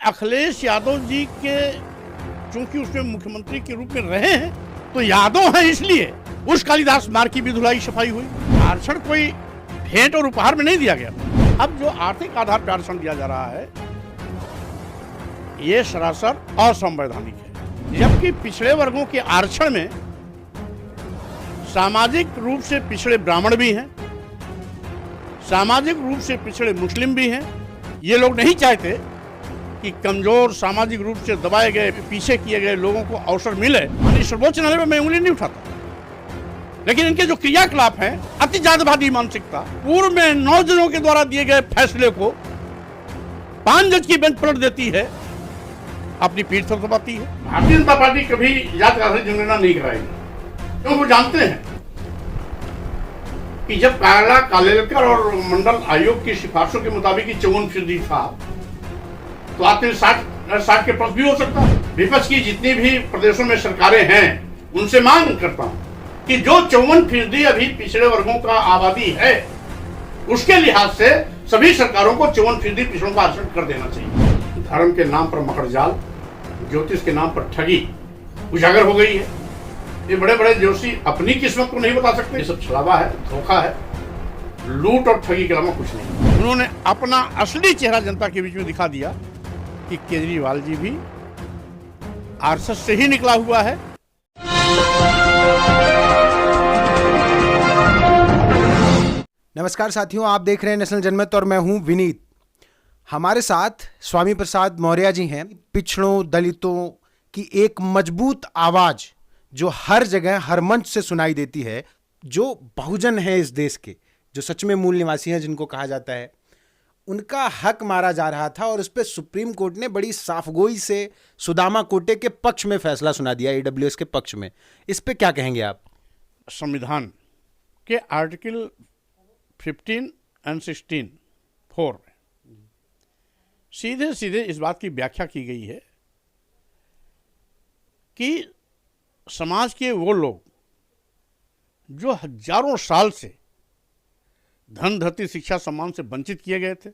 अखिलेश यादव जी के चूंकि उसमें मुख्यमंत्री के रूप में रहे हैं तो यादव हैं, इसलिए उस कालिदास मार्ग की भी धुलाई सफाई हुई। आरक्षण कोई भेंट और उपहार में नहीं दिया गया। अब जो आर्थिक आधार पर आरक्षण दिया जा रहा है ये सरासर असंवैधानिक है, जबकि पिछड़े वर्गों के आरक्षण में सामाजिक रूप से पिछड़े ब्राह्मण भी हैं, सामाजिक रूप से पिछड़े मुस्लिम भी हैं। ये लोग नहीं चाहते कि कमजोर, सामाजिक रूप से दबाए गए, पीछे किए गए लोगों को अवसर मिले। सर्वोच्च न्यायालय में मैं उंगली नहीं उठाता, लेकिन इनके जो क्रियाकलाप हैं, अति जातवादी मानसिकता, पूर्व में 9 जजों के द्वारा दिए गए फैसले को 5 जज की बेंच पलट देती है, अपनी पीठ थपथपाती है। भारतीय जनता पार्टी कभी जात आधारित जनगणना नहीं कराएगी, क्योंकि वो जानते हैं कि जब काला कालेलकर और मंडल आयोग की सिफारिशों के मुताबिक 54% था, तो आते 60 के प्लस भी हो सकता है। विपक्ष की जितनी भी प्रदेशों में सरकारें हैं, उनसे मांग करता हूं कि जो 54% अभी पिछड़े वर्गों का आबादी है, उसके लिहाज से सभी सरकारों को 54% पिछड़ों का आरक्षण कर देना चाहिए। धर्म के नाम पर मकड़जाल, ज्योतिष के नाम पर ठगी उजागर हो गई है। ये बड़े बड़े ज्योतिषी अपनी किस्मत को नहीं बता सकते। ये सब छलावा है, धोखा है, लूट और ठगी के अलावा कुछ नहीं। उन्होंने अपना असली चेहरा जनता के बीच में दिखा दिया कि केजरीवाल जी भी आरएसएस से ही निकला हुआ है। नमस्कार साथियों, आप देख रहे हैं नेशनल जनमत और मैं हूं विनीत। हमारे साथ स्वामी प्रसाद मौर्य जी हैं। पिछड़ों, दलितों की एक मजबूत आवाज जो हर जगह, हर मंच से सुनाई देती है, जो बहुजन है इस देश के, जो सच में मूल निवासी हैं जिनको कहा जाता है, उनका हक मारा जा रहा था और उस पर सुप्रीम कोर्ट ने बड़ी साफगोई से सुदामा कोटे के पक्ष में फैसला सुना दिया, ईडब्ल्यूएस के पक्ष में। इस पे क्या कहेंगे आप? संविधान के आर्टिकल 15 और 16 4 में सीधे सीधे इस बात की व्याख्या की गई है कि समाज के वो लोग जो हजारों साल से धन, धरती, शिक्षा, सम्मान से वंचित किए गए थे,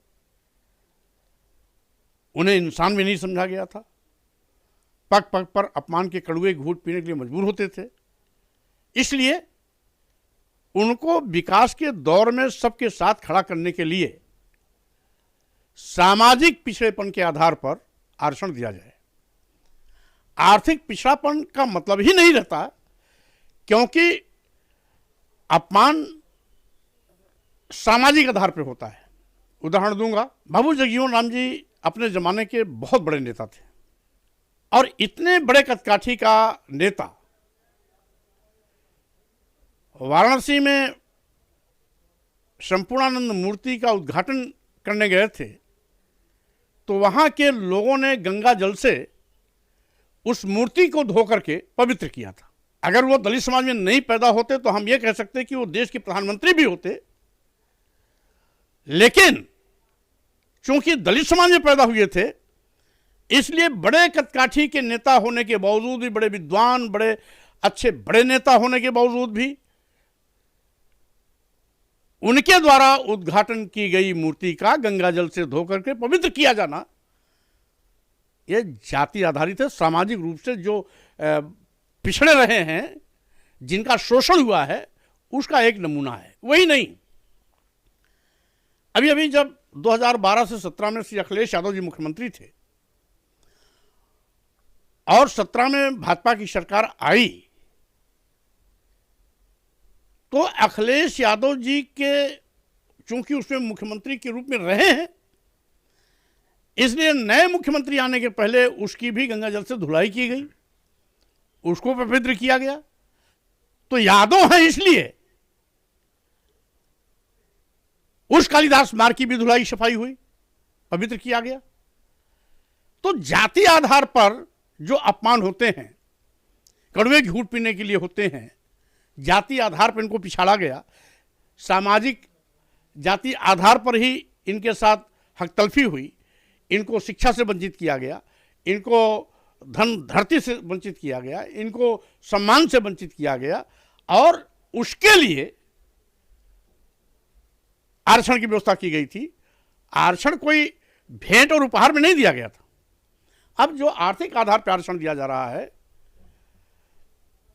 उन्हें इंसान भी नहीं समझा गया था, पग पग पर अपमान के कड़वे घूंट पीने के लिए मजबूर होते थे, इसलिए उनको विकास के दौर में सबके साथ खड़ा करने के लिए सामाजिक पिछड़ेपन के आधार पर आरक्षण दिया जाए। आर्थिक पिछड़ापन का मतलब ही नहीं रहता, क्योंकि अपमान सामाजिक आधार पर होता है। उदाहरण दूंगा, बाबू जगजीवन राम जी अपने जमाने के बहुत बड़े नेता थे, और इतने बड़े कदकाठी का नेता वाराणसी में संपूर्णानंद मूर्ति का उद्घाटन करने गए थे, तो वहां के लोगों ने गंगा जल से उस मूर्ति को धो करके पवित्र किया था। अगर वो दलित समाज में नहीं पैदा होते तो हम ये कह सकते कि वो देश के प्रधानमंत्री भी होते, लेकिन चूंकि दलित समाज में पैदा हुए थे, इसलिए बड़े कदकाठी के नेता होने के बावजूद भी, बड़े विद्वान, बड़े अच्छे बड़े नेता होने के बावजूद भी, उनके द्वारा उद्घाटन की गई मूर्ति का गंगा जल से धो करके पवित्र किया जाना, यह जाति आधारित है। सामाजिक रूप से जो पिछड़े रहे हैं, जिनका शोषण हुआ है, उसका एक नमूना है। वही नहीं, अभी जब 2012 से 17 में श्री अखिलेश यादव जी मुख्यमंत्री थे और 17 में भाजपा की सरकार आई, तो अखिलेश यादव जी के चूंकि उसमें मुख्यमंत्री के रूप में रहे हैं, इसलिए नए मुख्यमंत्री आने के पहले उसकी भी गंगा जल से धुलाई की गई, उसको पवित्र किया गया। तो यादव हैं, इसलिए उस कालिदास मार्ग की भी धुलाई सफाई हुई, पवित्र किया गया। तो जाति आधार पर जो अपमान होते हैं, कड़वे घूंट पीने के लिए होते हैं, जाति आधार पर इनको पिछाड़ा गया, सामाजिक जाति आधार पर ही इनके साथ हकतलफी हुई, इनको शिक्षा से वंचित किया गया, इनको धन, धरती से वंचित किया गया, इनको सम्मान से वंचित किया गया, और उसके लिए आरक्षण की व्यवस्था की गई थी। आरक्षण कोई भेंट और उपहार में नहीं दिया गया था। अब जो आर्थिक आधार पर आरक्षण दिया जा रहा है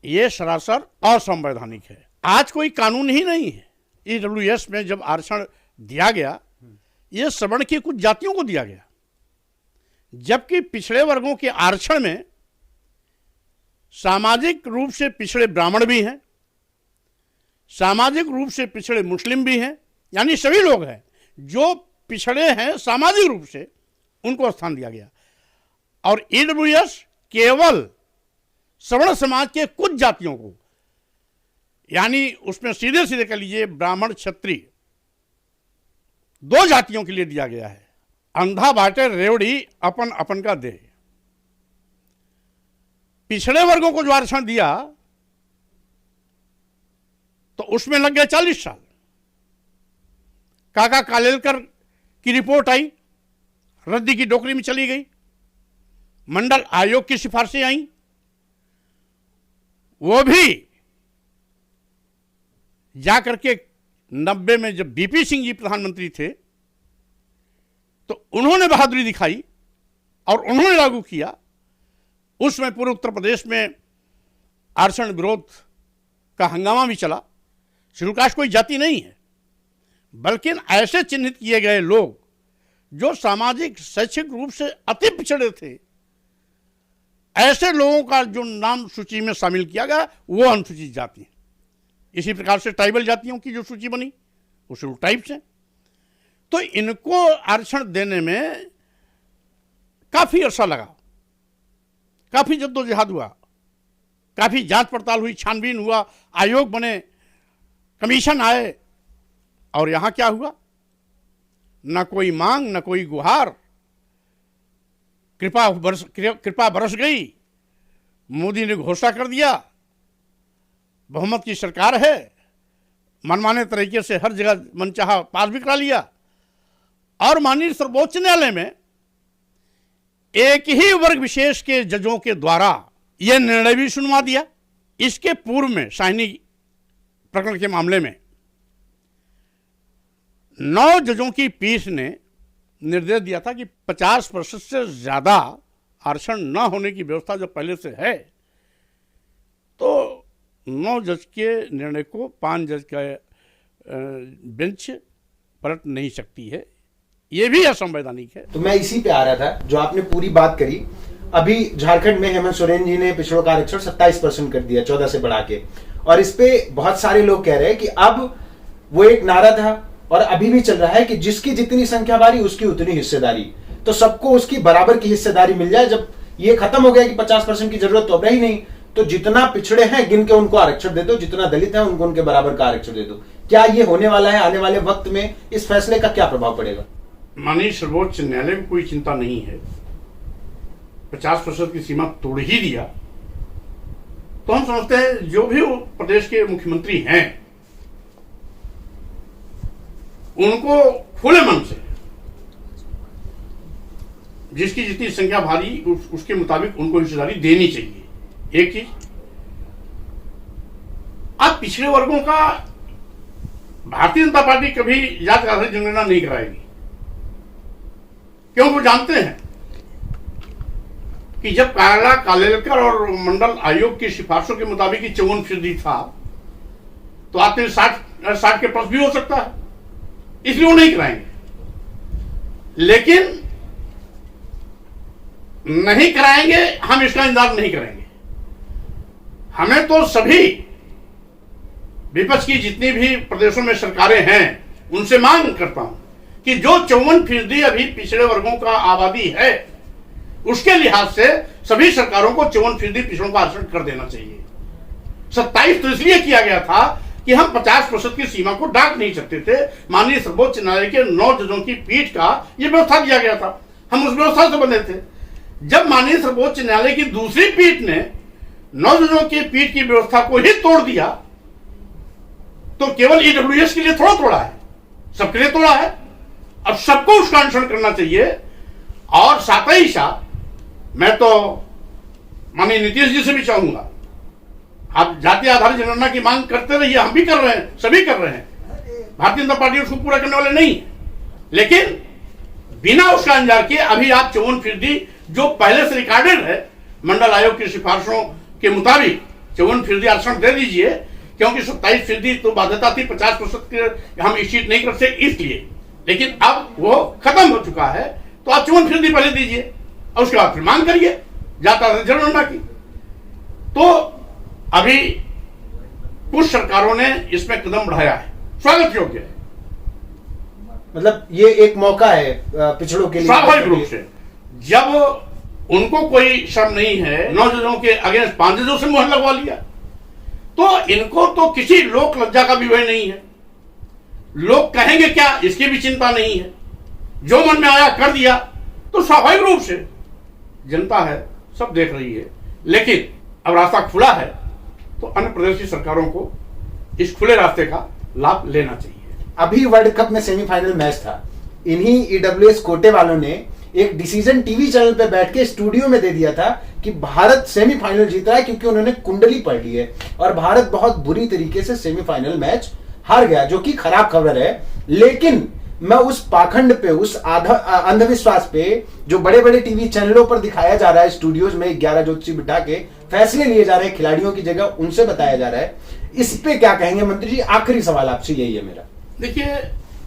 ये सरासर असंवैधानिक है। आज कोई कानून ही नहीं है। ईडब्ल्यूएस में जब आरक्षण दिया गया ये सवर्ण की कुछ जातियों को दिया गया, जबकि पिछड़े वर्गों के आरक्षण में सामाजिक रूप से पिछड़े ब्राह्मण भी हैं, सामाजिक रूप से पिछड़े मुस्लिम भी हैं, यानी सभी लोग हैं जो पिछड़े हैं सामाजिक रूप से, उनको स्थान दिया गया। और ईडब्ल्यूएस केवल सवर्ण समाज के कुछ जातियों को, यानी उसमें सीधे सीधे कह लीजिए ब्राह्मण क्षत्रिय दो जातियों के लिए दिया गया है। अंधा बाटे रेवड़ी अपन अपन का दे। पिछड़े वर्गों को जो आरक्षण दिया तो उसमें लग गए 40 साल। काका कालेलकर की रिपोर्ट आई, रद्दी की डोकरी में चली गई, मंडल आयोग की सिफारिशें आई, वो भी जाकर के 90 में जब बीपी सिंह जी प्रधानमंत्री थे तो उन्होंने बहादुरी दिखाई और उन्होंने लागू किया। उसमें पूरे उत्तर प्रदेश में आरक्षण विरोध का हंगामा भी चला। शेड्यूल कास्ट कोई जाति नहीं है, बल्कि ऐसे चिन्हित किए गए लोग जो सामाजिक शैक्षिक रूप से अति पिछड़े थे, ऐसे लोगों का जो नाम सूची में शामिल किया गया वो अनुसूचित जाति है। इसी प्रकार से ट्राइबल जातियों की जो सूची बनी वो शेड्यूल ट्राइब्स है। तो इनको आरक्षण देने में काफी अरसा लगा, काफी जद्दोजहद हुआ, काफी जांच पड़ताल हुई, छानबीन हुआ, आयोग बने, कमीशन आए, और यहां क्या हुआ? न कोई मांग न कोई गुहार, कृपा बरस गई, मोदी ने घोषणा कर दिया, बहुमत की सरकार है, मनमाने तरीके से हर जगह मनचाहा पास भी करा लिया। और माननीय सर्वोच्च न्यायालय में एक ही वर्ग विशेष के जजों के द्वारा यह निर्णय भी सुनवा दिया। इसके पूर्व में शाहिनी प्रकरण के मामले में 9 जजों की पीठ ने निर्देश दिया था कि 50% से ज्यादा आरक्षण न होने की व्यवस्था जो पहले से है, तो 9 जज के निर्णय को 5 जज का बेंच पलट नहीं सकती है। ये भी असंवैधानिक है। तो मैं इसी पे आ रहा था, जो आपने पूरी बात करी। अभी झारखंड में हेमंत सोरेन जी ने पिछड़ों का आरक्षण 27% कर दिया 14 से बढ़ा के, और इस पे बहुत सारे लोग कह रहे हैं कि अब वो एक नारा था और अभी भी चल रहा है कि जिसकी जितनी संख्या बारी उसकी उतनी हिस्सेदारी, तो सबको उसकी बराबर की हिस्सेदारी मिल जाए। जब ये खत्म हो गया कि 50% की जरूरत तो अब रही नहीं, तो जितना पिछड़े हैं गिन के उनको आरक्षण दे दो, जितना दलित है उनको उनके बराबर का आरक्षण दे दो। क्या ये होने वाला है? आने वाले वक्त में इस फैसले का क्या प्रभाव पड़ेगा? माननीय सर्वोच्च न्यायालय में कोई चिंता नहीं है। 50% की सीमा तोड़ ही दिया तो हम समझते हैं जो भी प्रदेश के मुख्यमंत्री हैं उनको खुले मन से जिसकी जितनी संख्या भारी उसके मुताबिक उनको हिस्सेदारी देनी चाहिए। एक चीज, अब पिछड़े वर्गों का भारतीय जनता पार्टी कभी जाति आधारित जनगणना नहीं कराएगी, क्यों? वो जानते हैं कि जब काला कालेलकर और मंडल आयोग की सिफारिशों के मुताबिक 54% था, तो आते 60 के प्लस भी हो सकता है, इसलिए वो नहीं कराएंगे। लेकिन नहीं कराएंगे, हम इसका इंतजार नहीं करेंगे। हमें तो सभी विपक्ष की जितनी भी प्रदेशों में सरकारें हैं उनसे मांग करता हूं कि जो 54% अभी पिछड़े वर्गों का आबादी है उसके लिहाज से सभी सरकारों को 54% पिछड़ों का आरक्षण कर देना चाहिए। 27 तो इसलिए किया गया था कि हम 50% की सीमा को डाक नहीं सकते थे। माननीय सर्वोच्च न्यायालय के 9 जजों की पीठ का यह व्यवस्था दिया गया था, हम उस व्यवस्था से बंधे थे। जब माननीय सर्वोच्च न्यायालय की दूसरी पीठ ने 9 जजों की पीठ की व्यवस्था को ही तोड़ दिया, तो केवल ईडब्ल्यूएस के लिए थोड़ा तोड़ा है, सबके लिए तोड़ा है। अब सबको उसका अनुसरण करना चाहिए। और साथ ही साथ मैं तो माननीय नीतीश जी से भी चाहूंगा, आप जाति आधारित जनगणना की मांग करते रहिए, हम भी कर रहे हैं, सभी कर रहे हैं। भारतीय जनता पार्टी उसको पूरा करने वाले नहीं, लेकिन बिना उसका इंतजार किए अभी आप 54% जो पहले से रिकॉर्डेड है, मंडल आयोग की सिफारिशों के मुताबिक 54% आरक्षण दे दीजिए, क्योंकि 27% तो बाध्यता थी, 50% के हम इस चीज नहीं कर सकते इसलिए। लेकिन अब वो खत्म हो चुका है, तो आप 54% पहले दीजिए और उसके बाद फिर मांग करिए जाता है जनगणना की। तो अभी कुछ सरकारों ने इसमें कदम बढ़ाया है, स्वागत योग्य है। मतलब ये एक मौका है पिछड़ों के लिए। स्वाभाविक रूप से जब उनको कोई श्रम नहीं है, 9 जजों के अगेंस्ट 5 जजों से मुहर लगवा लिया, तो इनको तो किसी लोक लज्जा का भी भय नहीं है। लोग कहेंगे क्या, इसकी भी चिंता नहीं है, जो मन में आया कर दिया। तो स्वाभाविक रूप से जनता है, सब देख रही है, लेकिन अब रास्ता खुला है, तो अन्य प्रदेश की सरकारों को इस खुले रास्ते का लाभ लेना चाहिए। अभी वर्ल्ड कप में सेमीफाइनल मैच था, इन्हीं ईडब्ल्यूएस कोटे वालों ने एक डिसीजन टीवी चैनल पे बैठ के स्टूडियो में दे दिया था कि भारत सेमीफाइनल जीत रहा है, क्योंकि उन्होंने कुंडली पढ़ ली है और भारत बहुत बुरी तरीके से सेमीफाइनल मैच हार गया, जो कि खराब खबर है। लेकिन मैं उस पाखंड पे, उस अंधविश्वास पे जो बड़े बड़े टीवी चैनलों पर दिखाया जा रहा है, स्टूडियोज में 11 ज्योतिषी बिठा के फैसले लिए जा रहे हैं खिलाड़ियों की जगह, उनसे बताया जा रहा है, इस पे क्या कहेंगे मंत्री जी? आखिरी सवाल आपसे यही है मेरा। देखिए,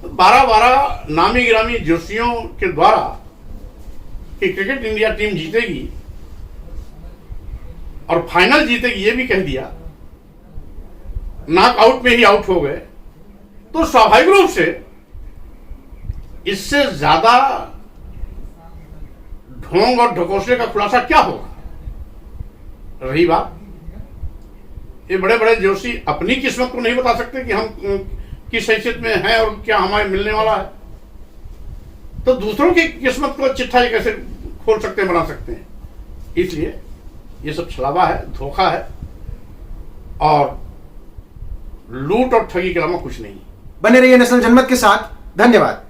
12 नामी गिरामी ज्योतिषियों के द्वारा कि क्रिकेट इंडिया टीम जीतेगी और फाइनल जीतेगी, ये भी कह दिया, नॉकआउट में ही आउट हो गए, तो स्वाभाविक रूप से इससे ज्यादा ढोंग और ढकोसले का खुलासा क्या होगा। रही बात, ये बड़े बड़े ज्योतिषी अपनी किस्मत को नहीं बता सकते कि हम किस हैसियत में हैं और क्या हमारे मिलने वाला है, तो दूसरों की किस्मत को चिट्ठा कैसे खोल सकते हैं, बना सकते हैं। इसलिए ये सब छलावा है, धोखा है और लूट और ठगी के अलावा कुछ नहीं। बने रहिए नेशनल जनमत के साथ। धन्यवाद।